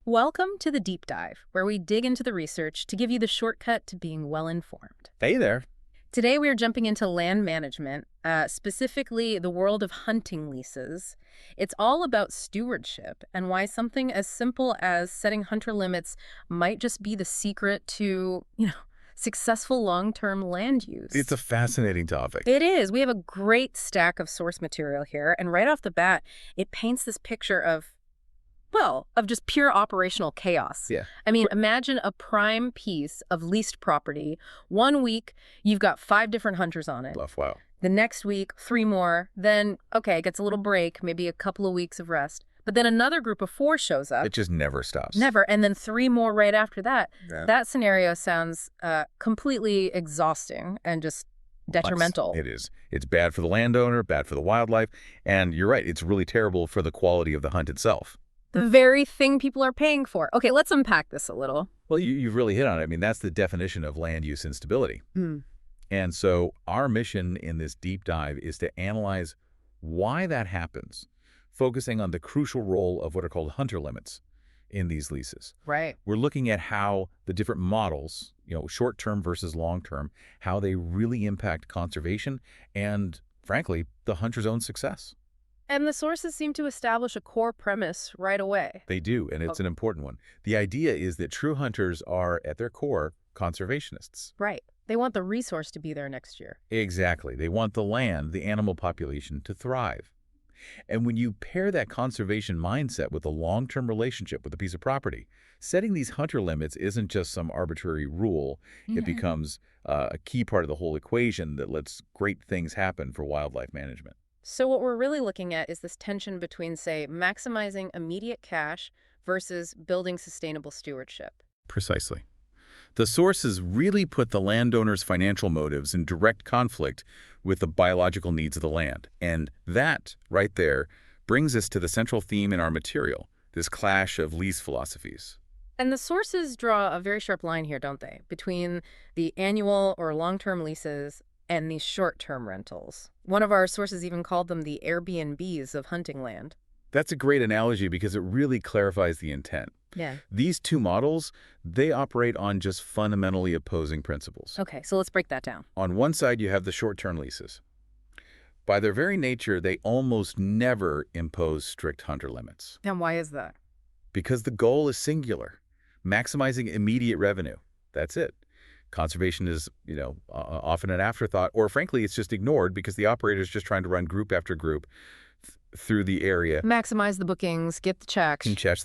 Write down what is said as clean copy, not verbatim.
Welcome to the Deep Dive, where we dig into the research to give you the shortcut to being well-informed. Hey there. Today we are jumping into land management, specifically the world of hunting leases. It's all about stewardship and why something as simple as setting hunter limits might just be the secret to, successful long-term land use. It's a fascinating topic. It is. We have a great stack of source material here, and right off the bat, it paints this picture of just pure operational chaos. Yeah. I mean, imagine a prime piece of leased property. 1 week, you've got 5 different hunters on it. Wow. The next week, 3 more. Then, it gets a little break, maybe a couple of weeks of rest. But then another group of 4 shows up. It just never stops. Never. And then 3 more right after that. Yeah. That scenario sounds completely exhausting and just detrimental. It is. It's bad for the landowner, bad for the wildlife, and you're right, it's really terrible for the quality of the hunt itself. The very thing people are paying for. Okay, let's unpack this a little. Well, you've really hit on it. I mean, that's the definition of land use instability. And so our mission in this deep dive is to analyze why that happens, focusing on the crucial role of what are called hunter limits in these leases. Right. We're looking at how the different models, short-term versus long-term, how they really impact conservation and, frankly, the hunter's own success. And the sources seem to establish a core premise right away. They do, and it's an important one. The idea is that true hunters are, at their core, conservationists. Right. They want the resource to be there next year. Exactly. They want the land, the animal population, to thrive. And when you pair that conservation mindset with a long-term relationship with a piece of property, setting these hunter limits isn't just some arbitrary rule. It becomes a key part of the whole equation that lets great things happen for wildlife management. So what we're really looking at is this tension between, say, maximizing immediate cash versus building sustainable stewardship. Precisely. The sources really put the landowner's financial motives in direct conflict with the biological needs of the land. And that, right there, brings us to the central theme in our material, this clash of lease philosophies. And the sources draw a very sharp line here, don't they, between the annual or long-term leases and these short-term rentals. One of our sources even called them the Airbnbs of hunting land. That's a great analogy because it really clarifies the intent. Yeah. These two models, they operate on just fundamentally opposing principles. Okay, so let's break that down. On one side, you have the short-term leases. By their very nature, they almost never impose strict hunter limits. And why is that? Because the goal is singular, maximizing immediate revenue. That's it. Conservation is, often an afterthought, or frankly, it's just ignored because the operator is just trying to run group after group through the area. Maximize the bookings, get the checks. Can catch